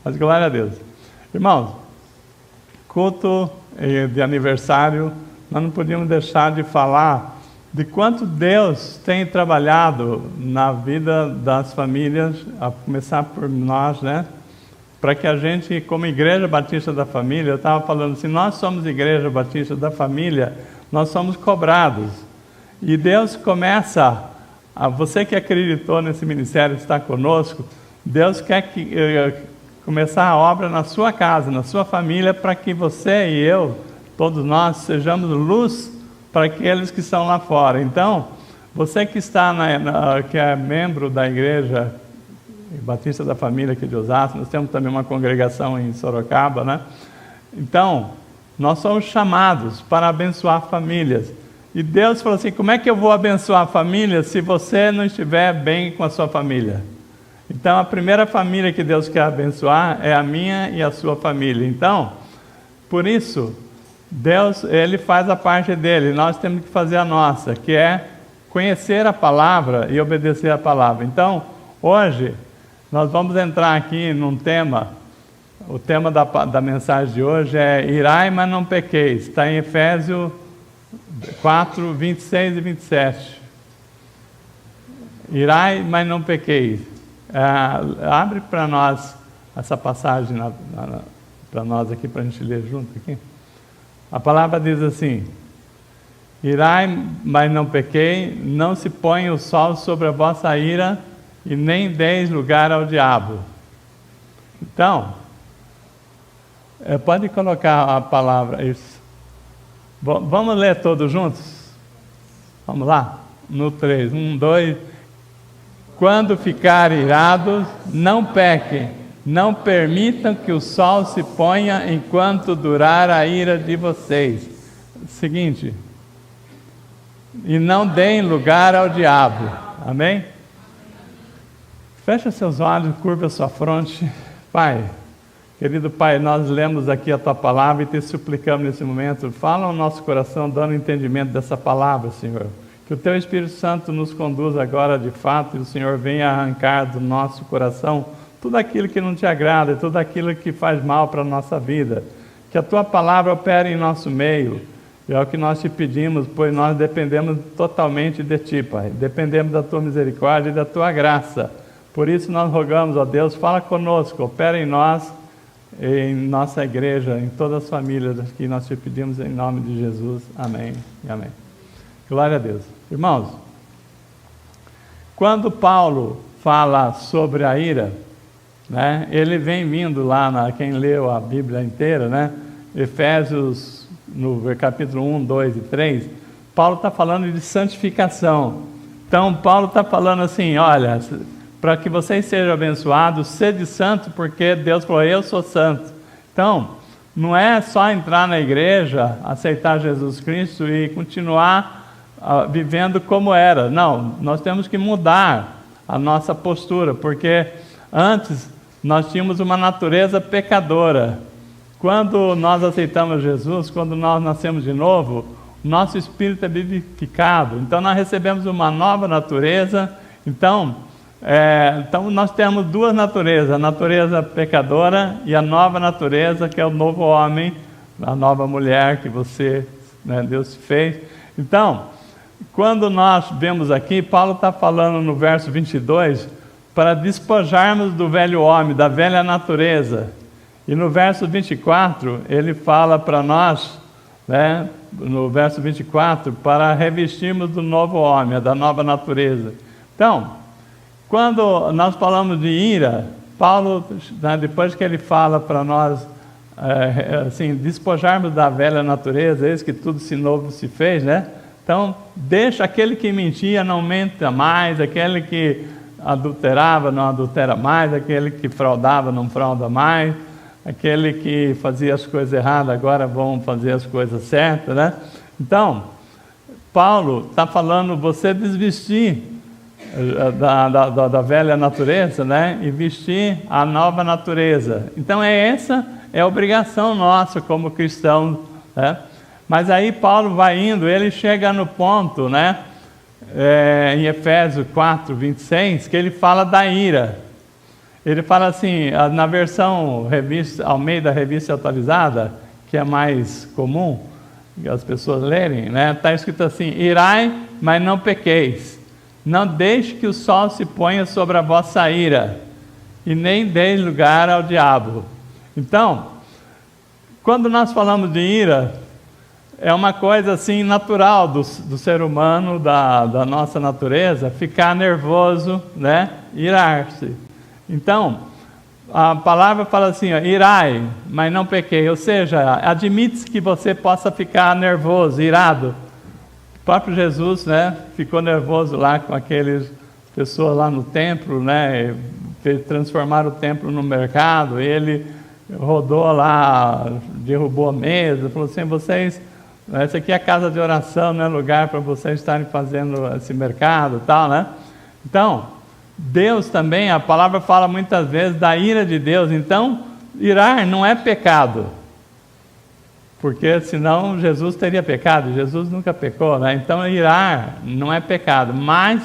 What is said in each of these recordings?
Mas glória a Deus. Irmãos, culto de aniversário, nós não podíamos deixar de falar de quanto Deus tem trabalhado na vida das famílias, a começar por nós, né? Para que a gente, como Igreja Batista da Família, eu estava falando assim, nós somos Igreja Batista da Família, nós somos cobrados. E Deus começa, você que acreditou nesse ministério, está conosco, Deus quer começar a obra na sua casa, na sua família, para que você e eu, todos nós, sejamos luz para aqueles que estão lá fora. Então, você que está que é membro da Igreja Batista da Família aqui de Osasco, nós temos também uma congregação em Sorocaba, né? Então, nós somos chamados para abençoar famílias. E Deus falou assim, como é que eu vou abençoar a família se você não estiver bem com a sua família? Então, a primeira família que Deus quer abençoar é a minha e a sua família. Então, por isso, Deus, Ele faz a parte dele, nós temos que fazer a nossa, que é conhecer a palavra e obedecer a palavra. Então, hoje, nós vamos entrar aqui num tema, o tema da mensagem de hoje é irai, mas não pequeis. Está em Efésios 4, 26 e 27. Irai, mas não pequeis. Abre para nós essa passagem para nós aqui, para a gente ler junto aqui. A palavra diz assim, irai, mas não pequei, não se ponha o sol sobre a vossa ira, e nem deis lugar ao diabo. Então, pode colocar a palavra, isso. Vamos ler todos juntos? Vamos lá? No 3, 1, 2. Quando ficarem irados, não pequem, não permitam que o sol se ponha enquanto durar a ira de vocês. Seguinte, e não deem lugar ao diabo. Amém? Fecha seus olhos, curva a sua fronte. Pai, querido Pai, nós lemos aqui a Tua palavra e te suplicamos nesse momento, fala ao nosso coração, dando entendimento dessa palavra, Senhor. Que o Teu Espírito Santo nos conduza agora de fato e o Senhor venha arrancar do nosso coração tudo aquilo que não Te agrada, tudo aquilo que faz mal para a nossa vida. Que a Tua palavra opere em nosso meio. E é o que nós Te pedimos, pois nós dependemos totalmente de Ti, Pai. Dependemos da Tua misericórdia e da Tua graça. Por isso nós rogamos, ó Deus, fala conosco, opera em nós, em nossa igreja, em todas as famílias que nós Te pedimos em nome de Jesus. Amém e amém. Glória a Deus. Irmãos, quando Paulo fala sobre a ira, né, ele vem vindo lá, quem leu a Bíblia inteira, né, Efésios, no capítulo 1, 2 e 3, Paulo está falando de santificação. Então, Paulo está falando assim, olha, para que vocês sejam abençoados, sede santo, porque Deus falou, eu sou santo. Então, não é só entrar na igreja, aceitar Jesus Cristo e continuar vivendo como era. Não, nós temos que mudar a nossa postura, porque antes nós tínhamos uma natureza pecadora. Quando nós aceitamos Jesus, quando nós nascemos de novo, nosso espírito é vivificado. Então nós recebemos uma nova natureza. Então nós temos duas naturezas, a natureza pecadora e a nova natureza, que é o novo homem, a nova mulher que você, né, Deus fez. Então, quando nós vemos aqui, Paulo está falando no verso 22, para despojarmos do velho homem, da velha natureza. E no verso 24, ele fala para nós, né, no verso 24, para revestirmos do novo homem, da nova natureza. Então, quando nós falamos de ira, Paulo, né, depois que ele fala para nós, assim, despojarmos da velha natureza, eis que tudo se novo se fez, né? Então, deixa aquele que mentia, não menta mais, aquele que adulterava, não adultera mais, aquele que fraudava, não frauda mais, aquele que fazia as coisas erradas, agora vão fazer as coisas certas, né? Então, Paulo está falando, você desvestir da velha natureza, né? E vestir a nova natureza. Então, essa é a obrigação nossa como cristãos, né? Mas aí Paulo vai indo, ele chega no ponto, né? Em Efésios 4, 26, que ele fala da ira. Ele fala assim, na versão Almeida Revista Atualizada, que é mais comum que as pessoas lerem, né? Está escrito assim: irai, mas não pequeis. Não deixe que o sol se ponha sobre a vossa ira, e nem deis lugar ao diabo. Então, quando nós falamos de ira, é uma coisa assim natural do ser humano, da nossa natureza, ficar nervoso, né? Irar-se. Então, a palavra fala assim, ó, irai, mas não pequei. Ou seja, admite-se que você possa ficar nervoso, irado. O próprio Jesus, né, ficou nervoso lá com aquelas pessoas lá no templo, né, transformaram o templo no mercado. Ele rodou lá, derrubou a mesa, falou assim: vocês, essa aqui é a casa de oração, não é lugar para vocês estarem fazendo esse mercado e tal, né? Então, Deus também, a palavra fala muitas vezes da ira de Deus. Então, irar não é pecado, porque senão Jesus teria pecado. Jesus nunca pecou, né? Então, irar não é pecado, mas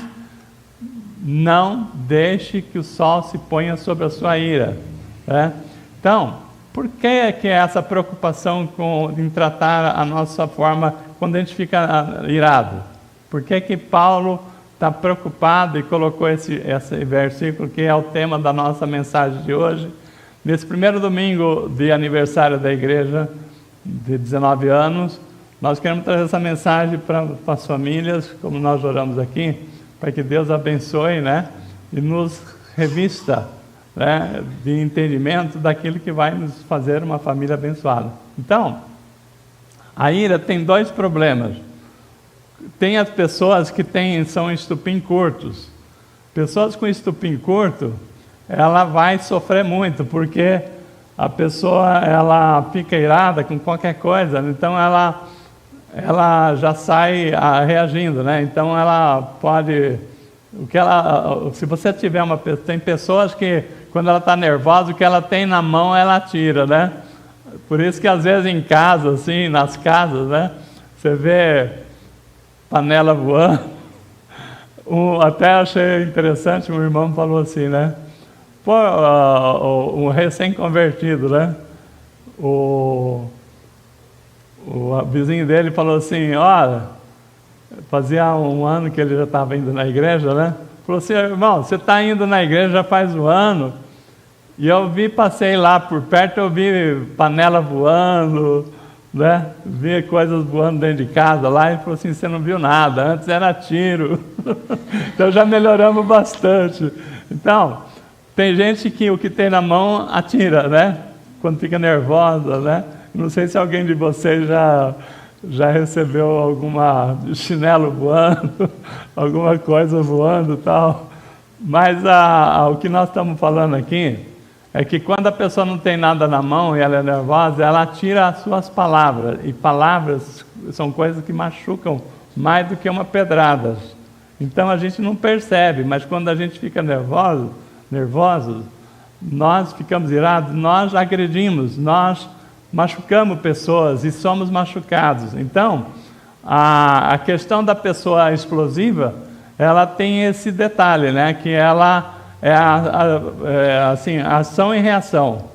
não deixe que o sol se ponha sobre a sua ira, né? Então, por que é essa preocupação em tratar a nossa forma quando a gente fica irado? Por que Paulo está preocupado e colocou esse versículo, que é o tema da nossa mensagem de hoje? Nesse primeiro domingo de aniversário da igreja, de 19 anos, nós queremos trazer essa mensagem para as famílias, como nós oramos aqui, para que Deus abençoe, né, e nos revista, né, de entendimento daquilo que vai nos fazer uma família abençoada. Então, a ira tem dois problemas. Tem as pessoas que são estupim curtos. Pessoas com estupim curto, ela vai sofrer muito, porque a pessoa, ela fica irada com qualquer coisa, então ela já sai reagindo, né? Então ela pode, se você tiver tem pessoas que quando ela está nervosa, o que ela tem na mão ela tira, né? Por isso que às vezes em casa, assim, nas casas, né, você vê panela voando. Até achei interessante, um irmão falou assim, né? Pô, um recém-convertido, né? O vizinho dele falou assim: olha, fazia um ano que ele já estava indo na igreja, né? Falou assim: irmão, você está indo na igreja já faz um ano, e passei lá por perto, eu vi panela voando, né? Vi coisas voando dentro de casa lá. Ele falou assim: você não viu nada, antes era tiro. Então já melhoramos bastante. Então, tem gente que o que tem na mão atira, né? Quando fica nervosa, né? Não sei se alguém de vocês já recebeu alguma chinelo voando, alguma coisa voando e tal. Mas o que nós estamos falando aqui é que quando a pessoa não tem nada na mão e ela é nervosa, ela tira as suas palavras. E palavras são coisas que machucam mais do que uma pedrada. Então a gente não percebe, mas quando a gente fica nervoso, nós ficamos irados, nós agredimos, nós machucamos pessoas e somos machucados. Então, a questão da pessoa explosiva, ela tem esse detalhe, né? Que ela assim, ação e reação.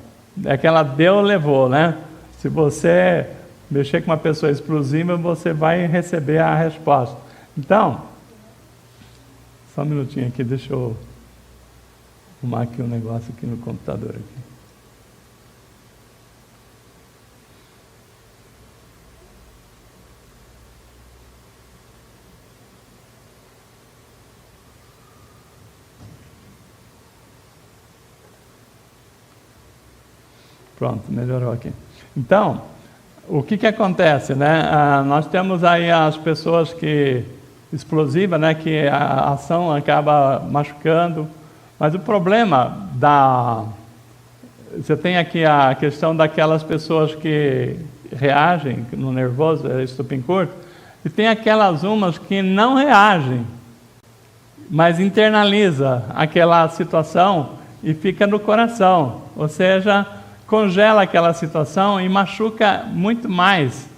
É que ela deu, levou, né? Se você mexer com uma pessoa explosiva, você vai receber a resposta. Então, só um minutinho aqui, deixa eu arrumar aqui um negócio aqui no computador aqui. Pronto, melhorou aqui. Então, o que acontece, né? Nós temos aí as pessoas explosivas, né? Que a ação acaba machucando. Mas o problema você tem aqui a questão daquelas pessoas que reagem no nervoso, estupim curto, e tem aquelas umas que não reagem, mas internaliza aquela situação e fica no coração, ou seja, congela aquela situação e machuca muito mais.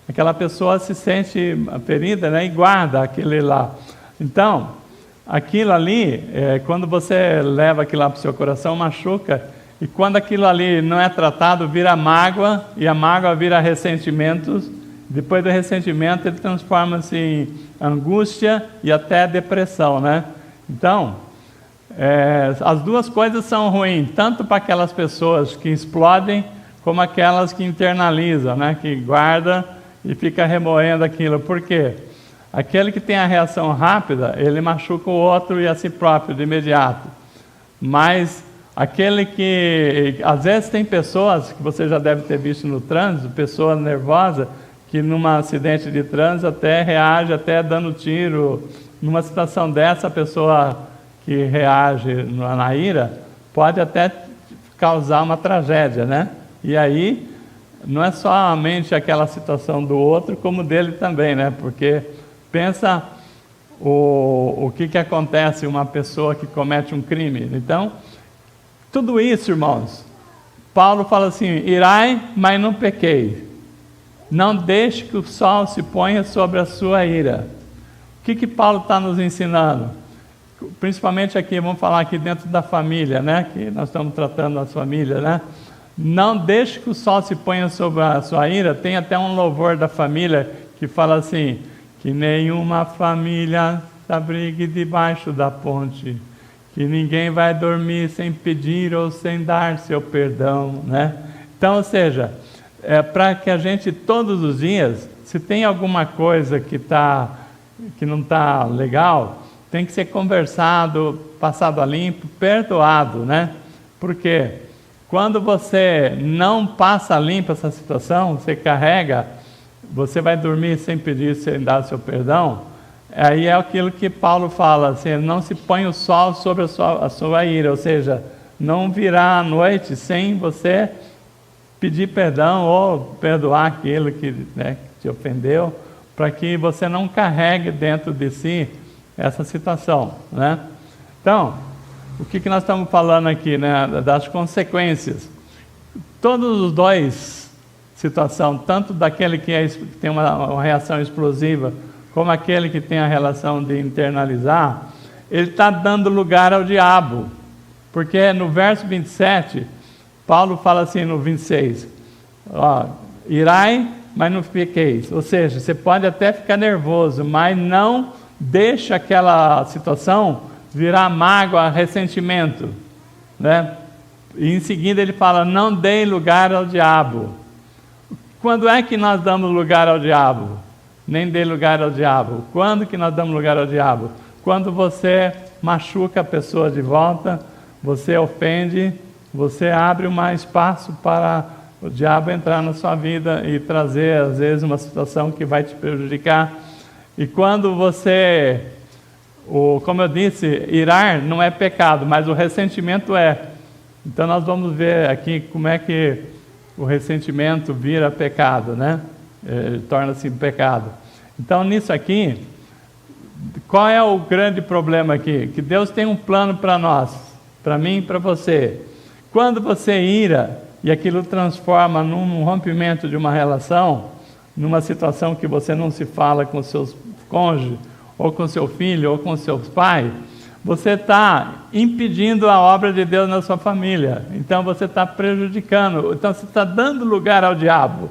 Aquela pessoa se sente ferida, né, e guarda aquele lá. Então, aquilo ali, quando você leva aquilo lá para o seu coração, machuca, e quando aquilo ali não é tratado, vira mágoa, e a mágoa vira ressentimentos, depois do ressentimento ele transforma-se em angústia e até depressão, né? Então, as duas coisas são ruins, tanto para aquelas pessoas que explodem, como aquelas que internalizam, né? Que guarda e fica remoendo aquilo. Por quê? Aquele que tem a reação rápida, ele machuca o outro e a si próprio de imediato. Mas aquele que... Às vezes tem pessoas, que você já deve ter visto no trânsito, pessoa nervosa, que num acidente de trânsito até reage, até dando tiro. Numa situação dessa, a pessoa que reage na ira, pode até causar uma tragédia, né? E aí, não é somente aquela situação do outro, como dele também, né? Porque pensa o que acontece uma pessoa que comete um crime. Então, tudo isso, irmãos, Paulo fala assim: irai, mas não pequei. Não deixe que o sol se ponha sobre a sua ira. O que Paulo está nos ensinando? Principalmente aqui, vamos falar aqui dentro da família, né? Que nós estamos tratando das famílias, né? Não deixe que o sol se ponha sobre a sua ira. Tem até um louvor da família que fala assim: que nenhuma família se abrigue debaixo da ponte, que ninguém vai dormir sem pedir ou sem dar seu perdão, né? Então, ou seja, para que a gente todos os dias, se tem alguma coisa que não está legal, tem que ser conversado, passado a limpo, perdoado, né? Porque quando você não passa a limpo essa situação, você carrega, você vai dormir sem pedir, sem dar seu perdão. Aí é aquilo que Paulo fala, assim: não se põe o sol sobre a sua ira, ou seja, não virá à noite sem você pedir perdão ou perdoar aquilo que te ofendeu, para que você não carregue dentro de si essa situação, né? Então, o que nós estamos falando aqui, né? Das consequências. Todos os dois situações, tanto daquele que tem uma reação explosiva, como aquele que tem a relação de internalizar, ele está dando lugar ao diabo. Porque no verso 27, Paulo fala assim no 26, irai, mas não fiqueis. Ou seja, você pode até ficar nervoso, mas não deixa aquela situação virar mágoa, ressentimento, né? E em seguida ele fala: não dê lugar ao diabo. Quando é que nós damos lugar ao diabo? Nem dê lugar ao diabo. Quando que nós damos lugar ao diabo? Quando você machuca a pessoa de volta, você ofende, você abre mais espaço para o diabo entrar na sua vida e trazer, às vezes, uma situação que vai te prejudicar. E quando você, como eu disse, irar não é pecado, mas o ressentimento é. Então nós vamos ver aqui como é que o ressentimento vira pecado, né? Torna-se pecado. Então nisso aqui, qual é o grande problema aqui? Que Deus tem um plano para nós, para mim e para você. Quando você ira e aquilo transforma num rompimento de uma relação, numa situação que você não se fala com seus cônjuges, ou com seu filho, ou com seus pais, você está impedindo a obra de Deus na sua família. Então você está prejudicando, então você está dando lugar ao diabo.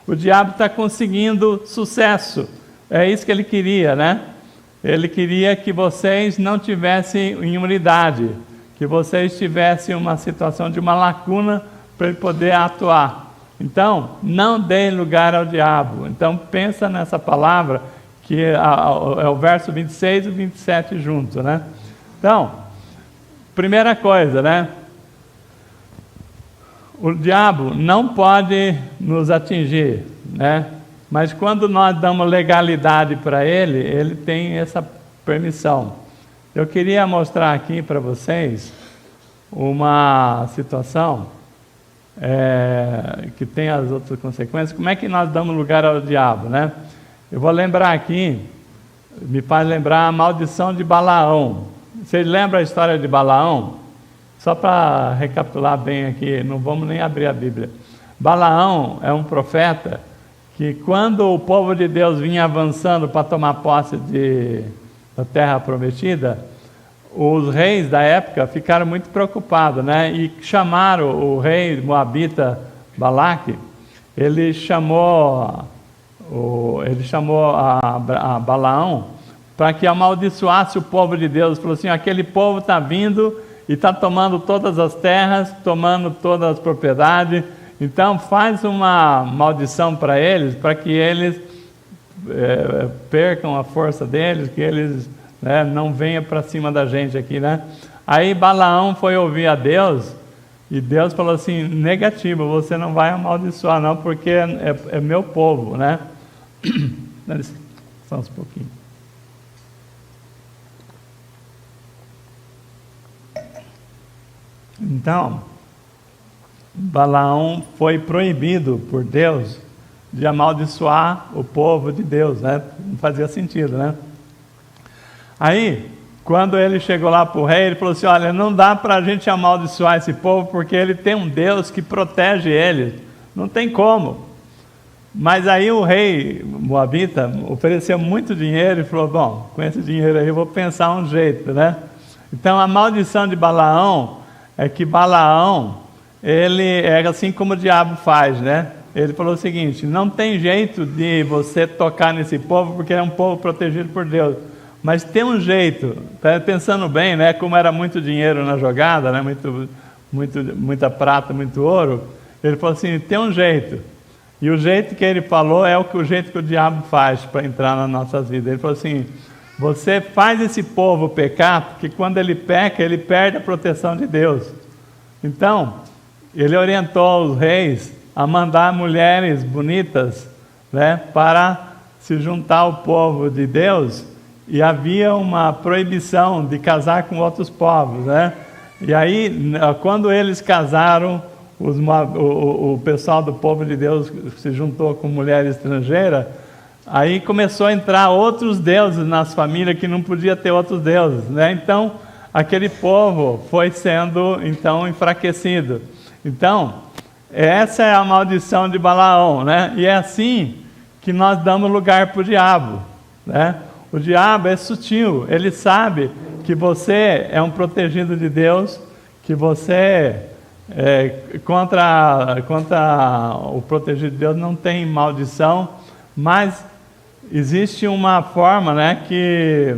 O diabo está conseguindo sucesso. É isso que ele queria, né? Ele queria que vocês não tivessem em unidade, que vocês tivessem uma situação de uma lacuna para ele poder atuar. Então, não dê lugar ao diabo. Então, pensa nessa palavra, que é o verso 26 e 27 juntos, né? Então, primeira coisa, né? O diabo não pode nos atingir, né? Mas quando nós damos legalidade para ele, ele tem essa permissão. Eu queria mostrar aqui para vocês uma situação que tem as outras consequências. Como é que nós damos lugar ao diabo, né? Eu vou lembrar aqui, me faz lembrar a maldição de Balaão. Vocês lembram a história de Balaão? Só para recapitular bem aqui, não vamos nem abrir a Bíblia. Balaão é um profeta que, quando o povo de Deus vinha avançando para tomar posse da terra prometida, os reis da época ficaram muito preocupados, né? E chamaram o rei moabita Balaque. Ele chamou a Balaão para que amaldiçoasse o povo de Deus. Falou assim: aquele povo está vindo e está tomando todas as terras, tomando todas as propriedades. Então faz uma maldição para eles, para que eles percam a força deles, que eles, né, não venham para cima da gente aqui, né? Aí Balaão foi ouvir a Deus, e Deus falou assim: negativo, você não vai amaldiçoar não, porque é meu povo, né? Dá licença, só um pouquinho. Então, Balaão foi proibido por Deus de amaldiçoar o povo de Deus, né? Não fazia sentido, né? Aí, quando ele chegou lá para o rei, ele falou assim: olha, não dá para a gente amaldiçoar esse povo, porque ele tem um Deus que protege ele, não tem como. Mas aí o rei moabita ofereceu muito dinheiro e falou: bom, com esse dinheiro aí eu vou pensar um jeito, né? Então a maldição de Balaão é que Balaão, ele é assim como o diabo faz, né? Ele falou o seguinte: não tem jeito de você tocar nesse povo, porque é um povo protegido por Deus. Mas tem um jeito, pensando bem, né? Como era muito dinheiro na jogada, né? Muita prata, muito ouro. Ele falou assim: tem um jeito. E o jeito que ele falou é o jeito que o diabo faz para entrar nas nossas vidas. Ele falou assim: você faz esse povo pecar, porque quando ele peca, ele perde a proteção de Deus. Então, ele orientou os reis a mandar mulheres bonitas, né, para se juntar ao povo de Deus, e havia uma proibição de casar com outros povos, né? E aí, quando eles casaram, o pessoal do povo de Deus se juntou com mulher estrangeira, aí começou a entrar outros deuses nas famílias que não podia ter outros deuses, né? Então, aquele povo foi sendo, então, enfraquecido. Então, essa é a maldição de Balaão, né? E é assim que nós damos lugar para o diabo, né? O diabo é sutil, ele sabe que você é um protegido de Deus, que você contra o protegido de Deus não tem maldição, mas existe uma forma, né, que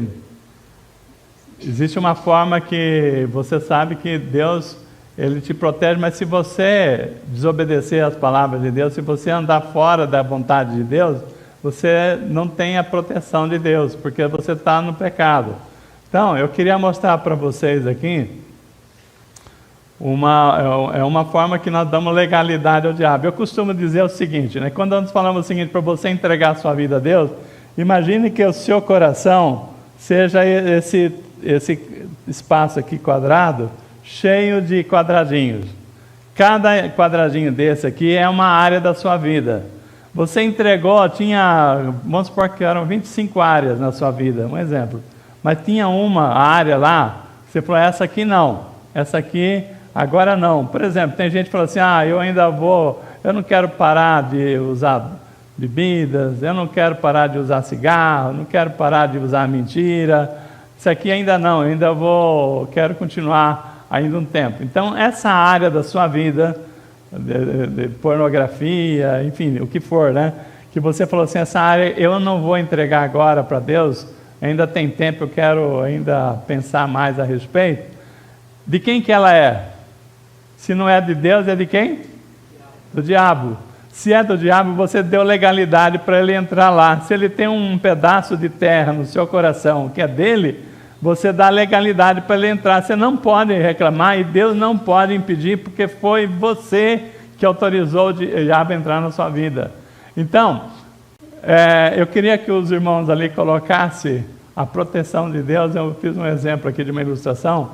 você sabe que Deus, ele te protege, mas se você desobedecer às palavras de Deus, se você andar fora da vontade de Deus, você não tem a proteção de Deus, porque você está no pecado. Então, eu queria mostrar para vocês aqui uma forma que nós damos legalidade ao diabo. Eu costumo dizer o seguinte, né? Quando nós falamos o seguinte, para você entregar a sua vida a Deus, imagine que o seu coração seja esse espaço aqui quadrado, cheio de quadradinhos. Cada quadradinho desse aqui é uma área da sua vida. Você entregou, vamos supor que eram 25 áreas na sua vida, um exemplo. Mas tinha uma área lá, você falou: essa aqui não, essa aqui agora não. Por exemplo, tem gente que fala assim: eu não quero parar de usar bebidas, eu não quero parar de usar cigarro, não quero parar de usar mentira, isso aqui ainda não, quero continuar ainda um tempo. Então, essa área da sua vida, de pornografia, enfim, o que for, né? Que você falou assim: essa área eu não vou entregar agora para Deus, ainda tem tempo, eu quero ainda pensar mais a respeito. De quem que ela é? Se não é de Deus, é de quem? Do diabo. Se é do diabo, você deu legalidade para ele entrar lá. Se ele tem um pedaço de terra no seu coração que é dele, você dá legalidade para ele entrar. Você não pode reclamar e Deus não pode impedir, porque foi você que autorizou o diabo a entrar na sua vida. Então, eu queria que os irmãos ali colocassem a proteção de Deus. Eu fiz um exemplo aqui de uma ilustração,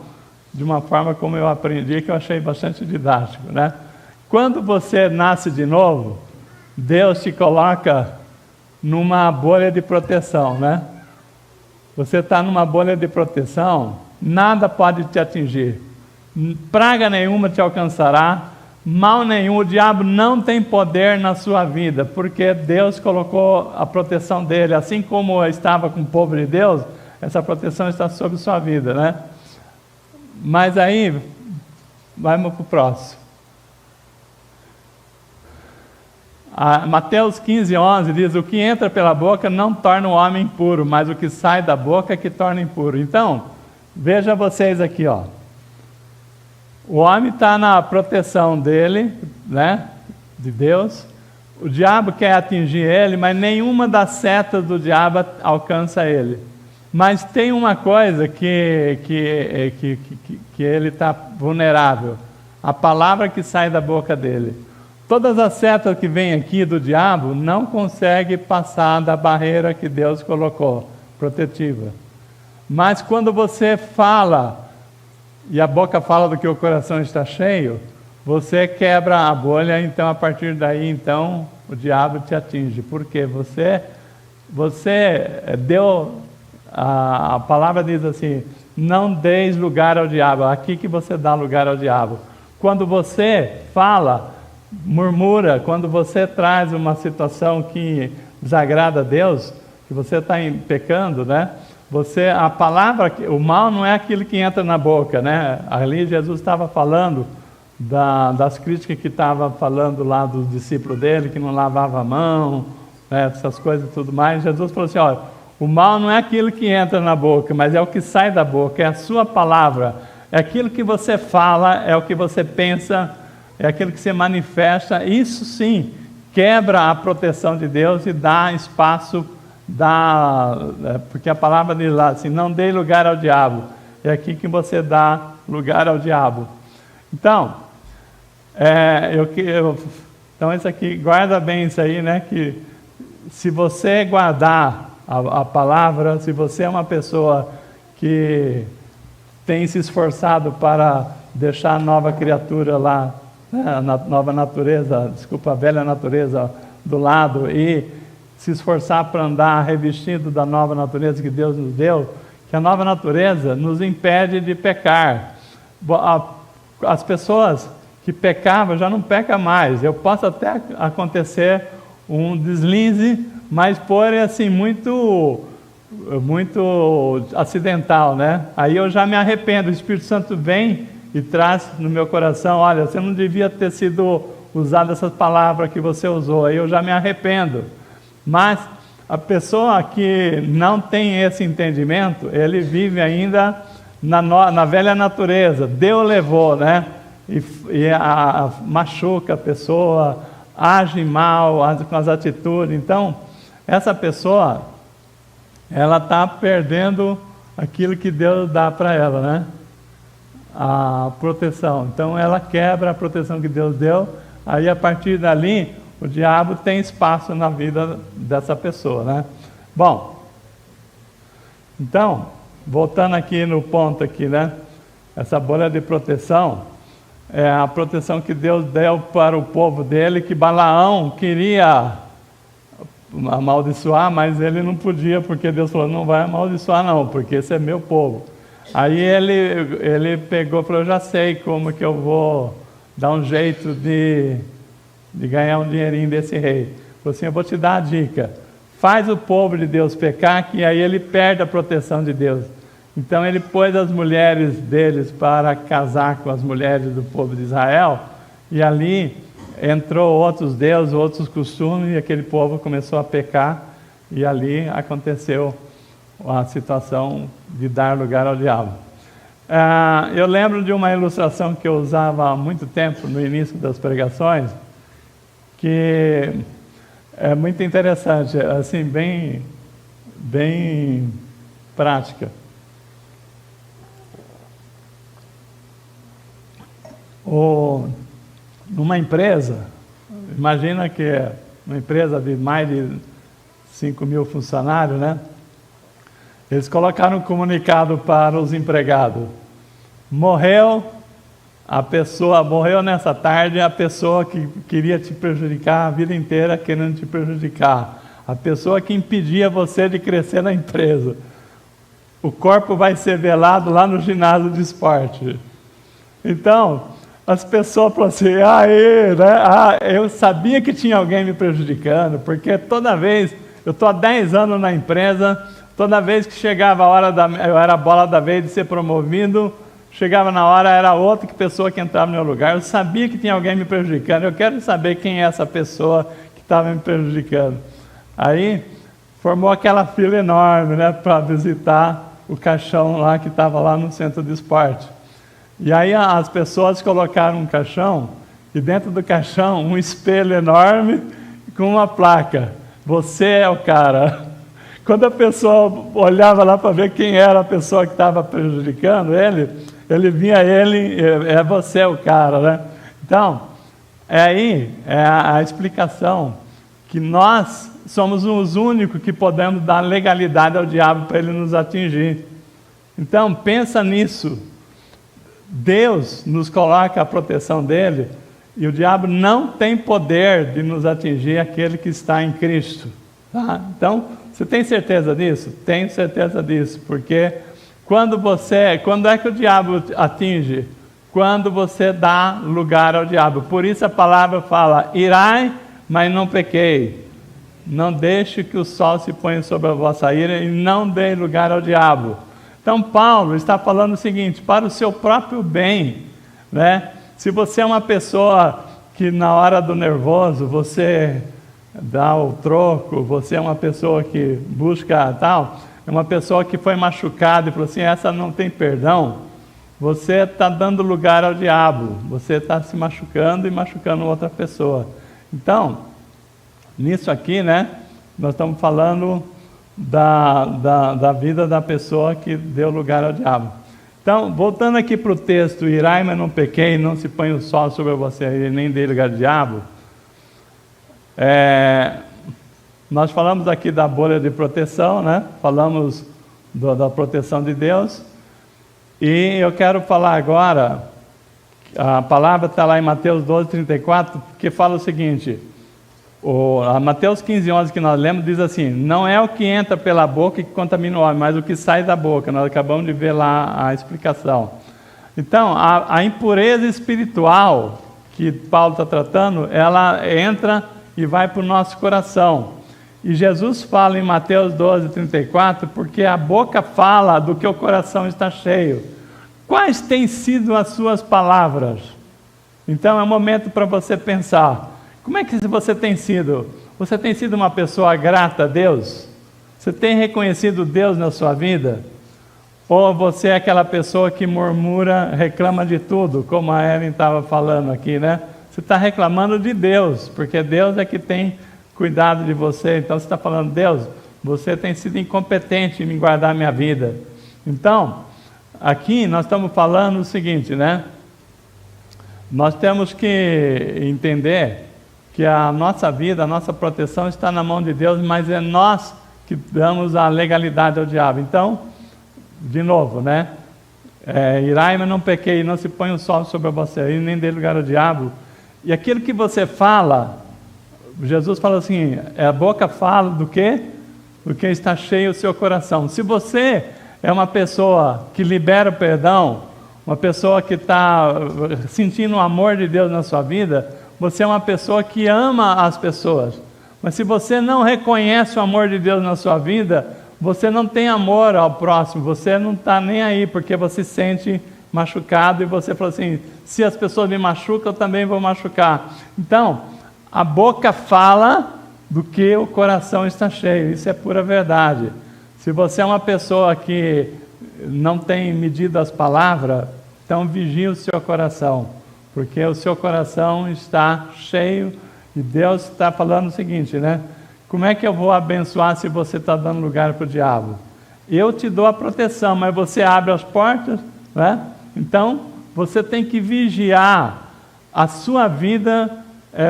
de uma forma como eu aprendi, que eu achei bastante didático, né? Quando você nasce de novo, Deus te coloca numa bolha de proteção, né? Você está numa bolha de proteção, nada pode te atingir, praga nenhuma te alcançará, mal nenhum, o diabo não tem poder na sua vida, porque Deus colocou a proteção dele, assim como estava com o povo de Deus, essa proteção está sobre sua vida, né? Mas aí, vamos para o próximo. Mateus 15:11 diz: o que entra pela boca não torna o homem impuro, mas o que sai da boca é que torna impuro. Então, veja vocês aqui, ó. O homem está na proteção dele, né, de Deus. O diabo quer atingir ele, mas nenhuma das setas do diabo alcança ele. Mas tem uma coisa que ele está vulnerável: a palavra que sai da boca dele. Todas as setas que vêm aqui do diabo não conseguem passar da barreira que Deus colocou, protetiva. Mas quando você fala, e a boca fala do que o coração está cheio, você quebra a bolha, então a partir daí, então, o diabo te atinge. Porque você deu, a palavra diz assim, não deis lugar ao diabo, aqui que você dá lugar ao diabo. Quando você fala, murmura, quando você traz uma situação que desagrada a Deus, que você está pecando, né? A palavra, o mal não é aquilo que entra na boca, né? Ali Jesus estava falando das críticas que estava falando lá dos discípulos dele, que não lavava a mão, né? Essas coisas e tudo mais. Jesus falou assim, olha, o mal não é aquilo que entra na boca, mas é o que sai da boca, é a sua palavra, é aquilo que você fala, é o que você pensa, é aquilo que você manifesta. Isso sim quebra a proteção de Deus e dá espaço, porque a palavra diz lá assim, não dê lugar ao diabo. É aqui que você dá lugar ao diabo. Então, então isso aqui, guarda bem isso aí, né? Que se você guardar a palavra, se você é uma pessoa que tem se esforçado para deixar a nova criatura lá, a nova natureza, a velha natureza do lado, e se esforçar para andar revestido da nova natureza que Deus nos deu, que a nova natureza nos impede de pecar. As pessoas que pecavam já não pecam mais. Eu posso até acontecer um deslize, mas assim muito acidental, né? Aí eu já me arrependo. O Espírito Santo vem e traz no meu coração, olha, você não devia ter sido usado essas palavras que você usou, aí eu já me arrependo. Mas a pessoa que não tem esse entendimento, ele vive ainda na velha natureza. Deus levou, né? E machuca a pessoa, age mal com as atitudes. Então, essa pessoa, ela está perdendo aquilo que Deus dá para ela, né? A proteção. Então ela quebra a proteção que Deus deu, aí a partir dali o diabo tem espaço na vida dessa pessoa, né? Bom, então, voltando aqui no ponto aqui, né? Essa bolha de proteção é a proteção que Deus deu para o povo dele, que Balaão queria amaldiçoar, mas ele não podia, porque Deus falou, não vai amaldiçoar não, porque esse é meu povo. Aí ele pegou e falou, eu já sei como que eu vou dar um jeito de ganhar um dinheirinho desse rei. Falou assim, eu vou te dar a dica, faz o povo de Deus pecar, que aí ele perde a proteção de Deus. Então ele pôs as mulheres deles para casar com as mulheres do povo de Israel, e ali entrou outros deuses, outros costumes, e aquele povo começou a pecar, e ali aconteceu a situação de dar lugar ao diabo. Eu lembro de uma ilustração que eu usava há muito tempo, no início das pregações, que é muito interessante, assim, bem prática. Numa empresa, imagina que é uma empresa de mais de 5.000 funcionários, né? Eles colocaram um comunicado para os empregados. Morreu nessa tarde a pessoa que queria te prejudicar a vida inteira, querendo te prejudicar. A pessoa que impedia você de crescer na empresa. O corpo vai ser velado lá no ginásio de esporte. Então, as pessoas falam assim, eu sabia que tinha alguém me prejudicando, porque toda vez, eu estou há 10 anos na empresa, toda vez que chegava a hora eu era a bola da vez de ser promovido, chegava na hora, era outra pessoa que entrava no meu lugar. Eu sabia que tinha alguém me prejudicando. Eu quero saber quem é essa pessoa que estava me prejudicando. Aí formou aquela fila enorme, né, para visitar o caixão lá que estava lá no centro de esporte. E aí as pessoas colocaram um caixão, e dentro do caixão um espelho enorme com uma placa: você é o cara. Quando a pessoa olhava lá para ver quem era a pessoa que estava prejudicando ele via é você o cara, né? Então, aí é a explicação que nós somos os únicos que podemos dar legalidade ao diabo para ele nos atingir. Então, pensa nisso. Deus nos coloca a proteção dele, e o diabo não tem poder de nos atingir, aquele que está em Cristo. Tá? Então, você tem certeza disso? Tenho certeza disso, porque quando é que o diabo atinge? Quando você dá lugar ao diabo. Por isso a palavra fala: irai, mas não pequei. Não deixe que o sol se ponha sobre a vossa ira, e não dê lugar ao diabo. Então Paulo está falando o seguinte: para o seu próprio bem, né? Se você é uma pessoa que na hora do nervoso você dá o troco, você é uma pessoa que busca tal, é uma pessoa que foi machucada e falou assim: essa não tem perdão, você está dando lugar ao diabo, você está se machucando e machucando outra pessoa. Então, nisso aqui, né, nós estamos falando da vida da pessoa que deu lugar ao diabo. Então, voltando aqui para o texto: irai, mas não pequei, não se põe o sol sobre você e nem dê lugar ao diabo. Nós falamos aqui da bolha de proteção, né? Falamos da proteção de Deus, e eu quero falar agora, a palavra está lá em Mateus 12:34, que fala o seguinte: Mateus 15:11 que nós lemos diz assim: não é o que entra pela boca que contamina o homem, mas o que sai da boca. Nós acabamos de ver lá a explicação. Então, a impureza espiritual que Paulo está tratando, ela entra e vai para o nosso coração. E Jesus fala em Mateus 12:34, porque a boca fala do que o coração está cheio. Quais têm sido as suas palavras? Então é um momento para você pensar: como é que você tem sido? Você tem sido uma pessoa grata a Deus? Você tem reconhecido Deus na sua vida? Ou você é aquela pessoa que murmura, reclama de tudo, como a Ellen estava falando aqui, né? Você está reclamando de Deus, porque Deus é que tem cuidado de você. Então você está falando: Deus, você tem sido incompetente em me guardar a minha vida. Então, aqui nós estamos falando o seguinte, né? Nós temos que entender que a nossa vida, a nossa proteção está na mão de Deus, mas é nós que damos a legalidade ao diabo. Então, de novo, né? Irai, mas não pequei, não se põe o sol sobre você, e nem dê lugar ao diabo. E aquilo que você fala, Jesus fala assim: a boca fala do quê? Do que está cheio o seu coração. Se você é uma pessoa que libera o perdão, uma pessoa que está sentindo o amor de Deus na sua vida, você é uma pessoa que ama as pessoas. Mas se você não reconhece o amor de Deus na sua vida, você não tem amor ao próximo, você não está nem aí, porque você se sente machucado, e você fala assim: se as pessoas me machucam, eu também vou machucar. Então, a boca fala do que o coração está cheio, isso é pura verdade. Se você é uma pessoa que não tem medido as palavras, então vigie o seu coração, porque o seu coração está cheio, e Deus está falando o seguinte, né? Como é que eu vou abençoar se você está dando lugar para o diabo? Eu te dou a proteção, mas você abre as portas, né? Então, você tem que vigiar a sua vida,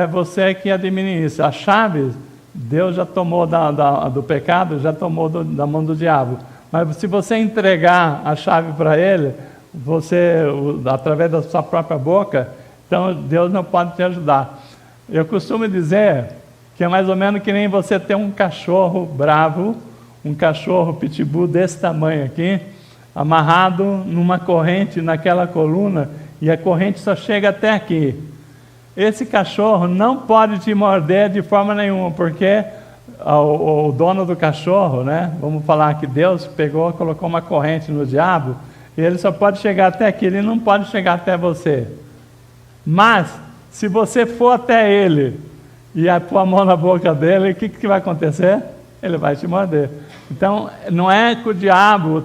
você que administra. A chave, Deus já tomou do pecado, já tomou da mão do diabo. Mas se você entregar a chave para ele, através da sua própria boca, então Deus não pode te ajudar. Eu costumo dizer que é mais ou menos que nem você ter um cachorro bravo, um cachorro pitbull desse tamanho aqui, amarrado numa corrente naquela coluna, e a corrente só chega até aqui. Esse cachorro não pode te morder de forma nenhuma, porque o dono do cachorro, né, vamos falar que Deus pegou, colocou uma corrente no diabo, Ele só pode chegar até aqui, ele não pode chegar até você. Mas, se você for até ele e pôr a mão na boca dele, o que vai acontecer? Ele vai te morder. Então, não é que o diabo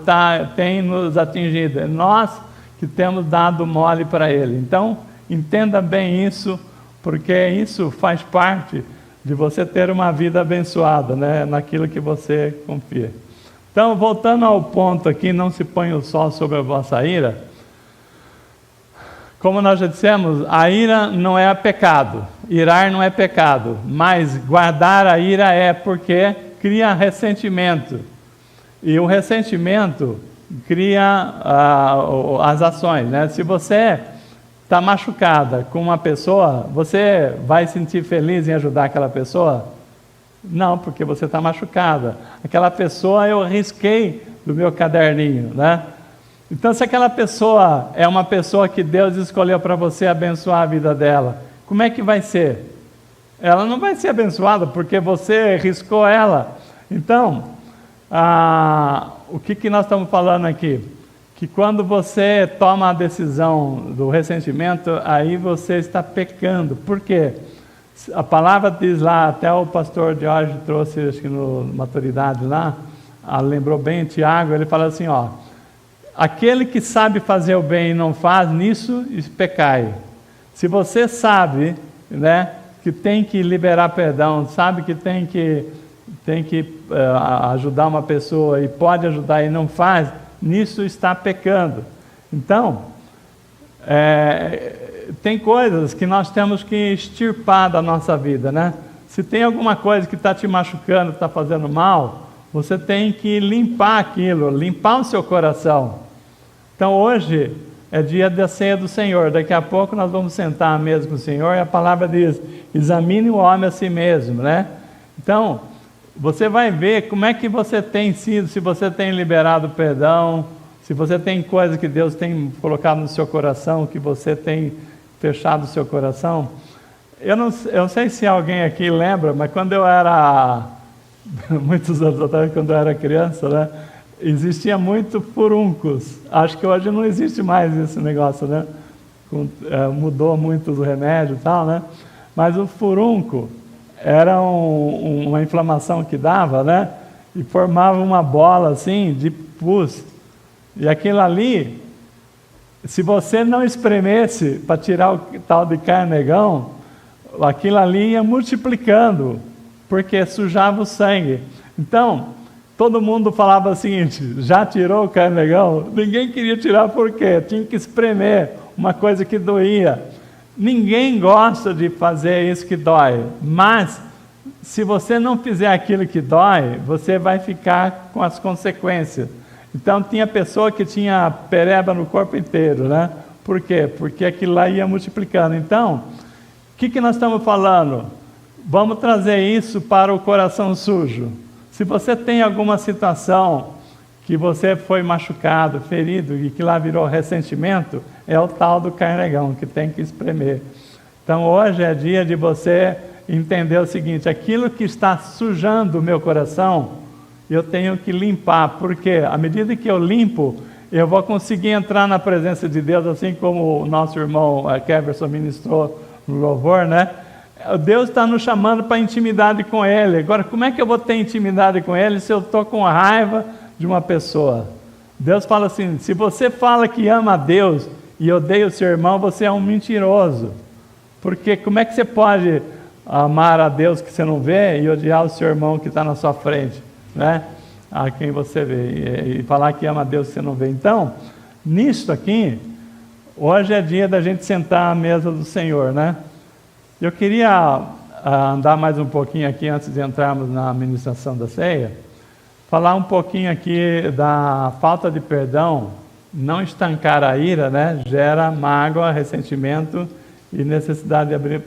tem nos atingido, é nós que temos dado mole para ele. Então, entenda bem isso, porque isso faz parte de você ter uma vida abençoada, né? Naquilo que você confia. Então, voltando ao ponto aqui, não se põe o sol sobre a vossa ira. Como nós já dissemos, a ira não é pecado, irar não é pecado, mas guardar a ira é, porque cria ressentimento. E o ressentimento cria as ações, né? Se você está machucada com uma pessoa, você vai sentir feliz em ajudar aquela pessoa? Não, porque você está machucada. Aquela pessoa eu risquei do meu caderninho, né? Então, se aquela pessoa é uma pessoa que Deus escolheu para você abençoar a vida dela, como é que vai ser? Ela não vai ser abençoada porque você riscou ela. Então, o que nós estamos falando aqui? Que quando você toma a decisão do ressentimento, aí você está pecando. Por quê? A palavra diz lá, até o pastor Jorge trouxe, acho que no Maturidade lá, lembrou bem, Tiago, ele fala assim, ó, aquele que sabe fazer o bem e não faz, nisso pecai. Se você sabe, né, que tem que liberar perdão, sabe que tem que ajudar uma pessoa e pode ajudar e não faz, nisso está pecando. Então, tem coisas que nós temos que extirpar da nossa vida, né? Se tem alguma coisa que está te machucando, está fazendo mal, você tem que limpar aquilo, limpar o seu coração. Então hoje é dia da ceia do Senhor, daqui a pouco nós vamos sentar à mesa com o Senhor e a palavra diz, examine o homem a si mesmo, né? Então, você vai ver como é que você tem sido, se você tem liberado perdão, se você tem coisas que Deus tem colocado no seu coração, que você tem fechado o seu coração. Eu não sei se alguém aqui lembra, mas quando eu era, muitos anos atrás, quando eu era criança, né, existia muito furuncos. Acho que hoje não existe mais esse negócio, né? Mudou muito o remédio e tal, né? Mas o furunco era uma inflamação que dava, né? E formava uma bola assim de pus. E aquilo ali, se você não espremesse para tirar o tal de carnegão, aquilo ali ia multiplicando, porque sujava o sangue. Então, todo mundo falava o seguinte, já tirou o carnegão? Ninguém queria tirar por quê? Tinha que espremer, uma coisa que doía. Ninguém gosta de fazer isso que dói, mas se você não fizer aquilo que dói, você vai ficar com as consequências. Então tinha pessoa que tinha pereba no corpo inteiro, né? Por quê? Porque aquilo lá ia multiplicando. Então, o que nós estamos falando? Vamos trazer isso para o coração sujo. Se você tem alguma situação que você foi machucado, ferido, e que lá virou ressentimento, é o tal do carnegão que tem que espremer. Então hoje é dia de você entender o seguinte, aquilo que está sujando o meu coração, eu tenho que limpar, porque à medida que eu limpo, eu vou conseguir entrar na presença de Deus, assim como o nosso irmão Keverson ministrou no louvor, né? Deus está nos chamando para intimidade com Ele. Agora, como é que eu vou ter intimidade com Ele se eu estou com raiva de uma pessoa? Deus fala assim, se você fala que ama a Deus e odeia o seu irmão, você é um mentiroso. Porque como é que você pode amar a Deus que você não vê e odiar o seu irmão que está na sua frente, né? A quem você vê, e falar que ama a Deus que você não vê. Então, nisso aqui, hoje é dia da gente sentar à mesa do Senhor, né? Eu queria andar mais um pouquinho aqui antes de entrarmos na ministração da ceia, falar um pouquinho aqui da falta de perdão, não estancar a ira, né? Gera mágoa, ressentimento e necessidade de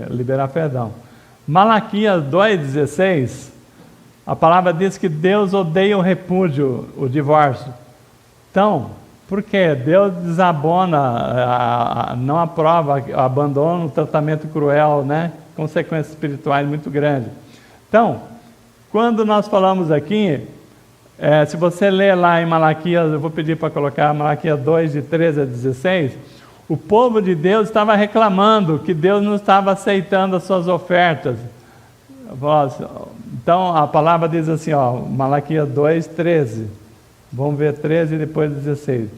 liberar perdão. Malaquias 2,16, a palavra diz que Deus odeia o repúdio, o divórcio. Então, por quê? Deus desabona, não aprova, abandona o tratamento cruel, né? Consequências espirituais muito grandes. Então, quando nós falamos aqui, Se você ler lá em Malaquias, eu vou pedir para colocar Malaquias 2, de 13 a 16, o povo de Deus estava reclamando que Deus não estava aceitando as suas ofertas. Então a palavra diz assim, Malaquias 2, 13. Vamos ver 13 e depois 16.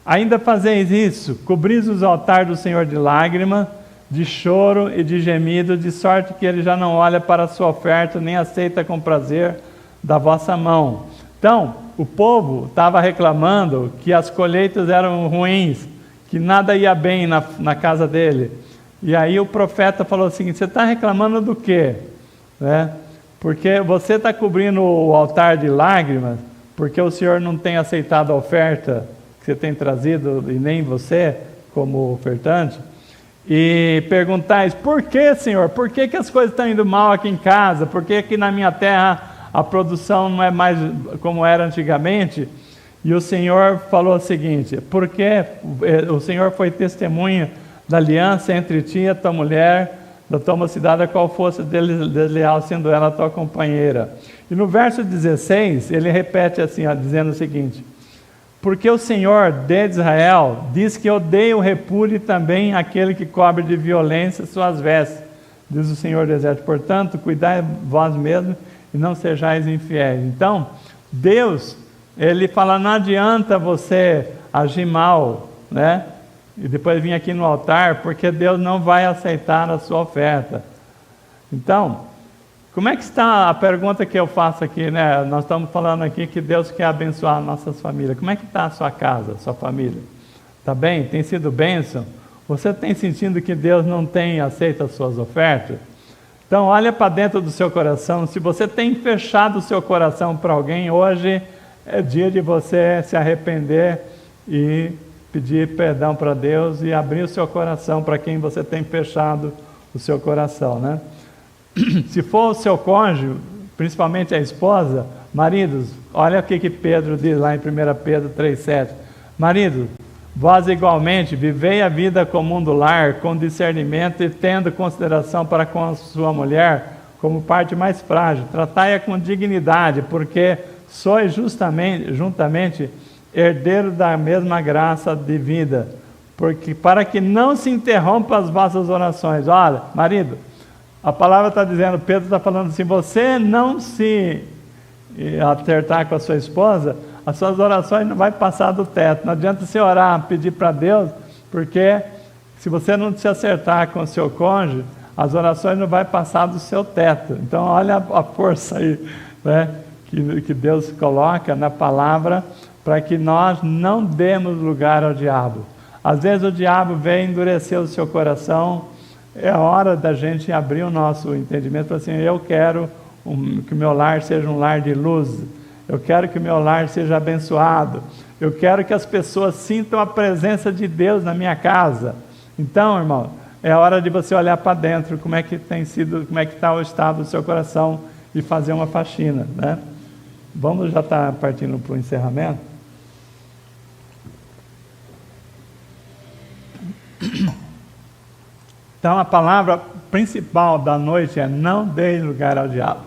Ainda fazeis isso, cobris os altares do Senhor de lágrimas, de choro e de gemido, de sorte que ele já não olha para a sua oferta, nem aceita com prazer da vossa mão. Então, o povo estava reclamando que as colheitas eram ruins, que nada ia bem na casa dele. E aí o profeta falou assim, você está reclamando do quê? Porque você está cobrindo o altar de lágrimas, porque o Senhor não tem aceitado a oferta que você tem trazido, e nem você, como ofertante, e perguntais, por que, Senhor? Por que as coisas estão indo mal aqui em casa? Por que aqui na minha terra a produção não é mais como era antigamente? E o Senhor falou o seguinte, porque o Senhor foi testemunha da aliança entre ti e a tua mulher, da tua mocidade, a qual fosse desleal, sendo ela a tua companheira. E no verso 16, ele repete assim, dizendo o seguinte, porque o Senhor, Deus de Israel, diz que odeia o repúdio e também aquele que cobre de violência suas vestes, diz o Senhor do Exército. Portanto, cuidai vós mesmos e não sejais infiéis. Então, Deus, ele fala, não adianta você agir mal, e depois vir aqui no altar, porque Deus não vai aceitar a sua oferta. Então, como é que está a pergunta que eu faço aqui, Nós estamos falando aqui que Deus quer abençoar nossas famílias. Como é que está a sua casa, a sua família? Está bem? Tem sido bênção? Você tem sentido que Deus não tem aceito as suas ofertas? Então, olha para dentro do seu coração. Se você tem fechado o seu coração para alguém, hoje é dia de você se arrepender e pedir perdão para Deus e abrir o seu coração para quem você tem fechado o seu coração, Se for o seu cônjuge, principalmente a esposa, maridos, olha o que Pedro diz lá em 1 Pedro 3,7. Maridos, vós igualmente vivei a vida comum do lar, com discernimento e tendo consideração para com a sua mulher, como parte mais frágil. Tratai-a com dignidade, porque sois juntamente herdeiro da mesma graça de vida, porque para que não se interrompam as vossas orações. Olha, marido, a palavra está dizendo, Pedro está falando assim, você não se acertar com a sua esposa, as suas orações não vai passar do teto. Não adianta você orar, pedir para Deus, porque se você não se acertar com o seu cônjuge, as orações não vai passar do seu teto. Então olha a força aí, que Deus coloca na palavra, para que nós não demos lugar ao diabo. Às vezes o diabo vem endurecer o seu coração. É a hora da gente abrir o nosso entendimento, para assim, eu quero que o meu lar seja um lar de luz, eu quero que o meu lar seja abençoado, eu quero que as pessoas sintam a presença de Deus na minha casa. Então, irmão, é a hora de você olhar para dentro, como é que tem sido, como é que está o estado do seu coração e fazer uma faxina, Vamos já estar partindo para o encerramento. Então a palavra principal da noite é não dê lugar ao diabo.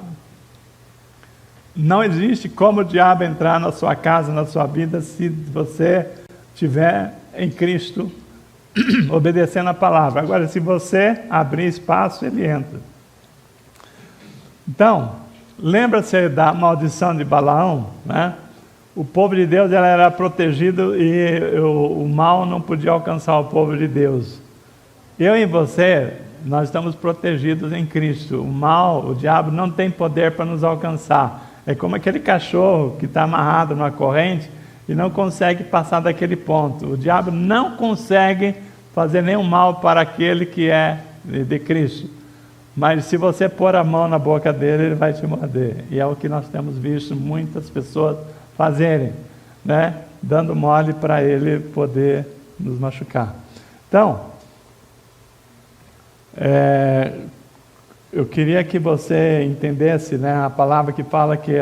Não existe como o diabo entrar na sua casa, na sua vida, se você estiver em Cristo, obedecendo a palavra. Agora, se você abrir espaço, ele entra. Então, lembra-se da maldição de Balaão, O povo de Deus era protegido e o mal não podia alcançar o povo de Deus. Eu e você, nós estamos protegidos em Cristo. O mal, o diabo não tem poder para nos alcançar. É como aquele cachorro que está amarrado numa corrente e não consegue passar daquele ponto. O diabo não consegue fazer nenhum mal para aquele que é de Cristo. Mas se você pôr a mão na boca dele, ele vai te morder. E é o que nós temos visto muitas pessoas fazerem, Dando mole para ele poder nos machucar. Então, eu queria que você entendesse, a palavra que fala que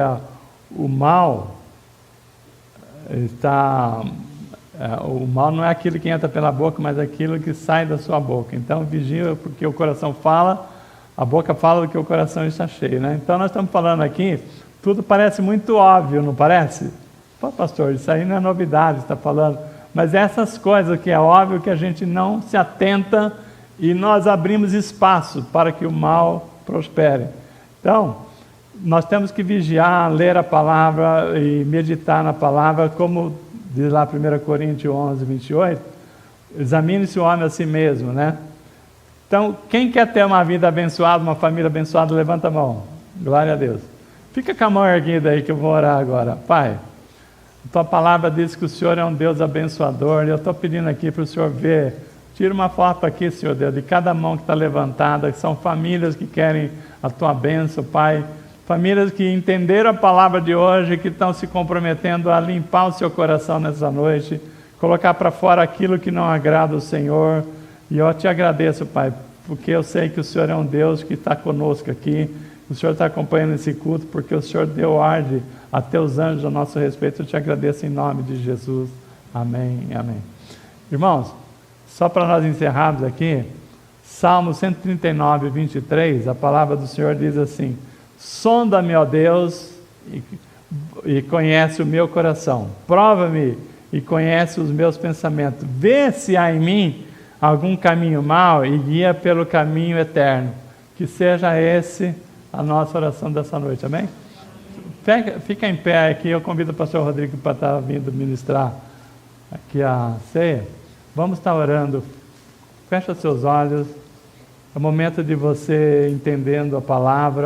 o mal está... o mal não é aquilo que entra pela boca, mas aquilo que sai da sua boca. Então vigia, porque o coração fala, a boca fala do que o coração está cheio, Então nós estamos falando aqui, tudo parece muito óbvio, não parece? Pô, pastor, isso aí não é novidade, está falando. Mas essas coisas que é óbvio que a gente não se atenta e nós abrimos espaço para que o mal prospere. Então, nós temos que vigiar, ler a palavra e meditar na palavra, como diz lá 1 Coríntios 11, 28, examine-se o homem a si mesmo, né? Então, quem quer ter uma vida abençoada, uma família abençoada, levanta a mão. Glória a Deus. Fica com a mão erguida aí que eu vou orar agora. Pai, a tua palavra diz que o Senhor é um Deus abençoador, e eu estou pedindo aqui para o Senhor ver. Tira uma foto aqui, Senhor Deus, de cada mão que está levantada, que são famílias que querem a tua bênção, Pai. Famílias que entenderam a palavra de hoje, que estão se comprometendo a limpar o seu coração nessa noite, colocar para fora aquilo que não agrada ao Senhor. E eu te agradeço, Pai, porque eu sei que o Senhor é um Deus que está conosco aqui, o Senhor está acompanhando esse culto, porque o Senhor deu ordem a teus anjos a nosso respeito. Eu te agradeço em nome de Jesus. Amém, amém. Irmãos, só para nós encerrarmos aqui, Salmo 139, 23, a palavra do Senhor diz assim: sonda-me, ó Deus, e conhece o meu coração, prova-me e conhece os meus pensamentos, vê se há em mim algum caminho mau e guia pelo caminho eterno. Que seja esse a nossa oração dessa noite, amém? Fica em pé aqui, eu convido o pastor Rodrigo para estar vindo ministrar aqui a ceia. Vamos estar orando. Fecha seus olhos. É o momento de você entendendo a palavra.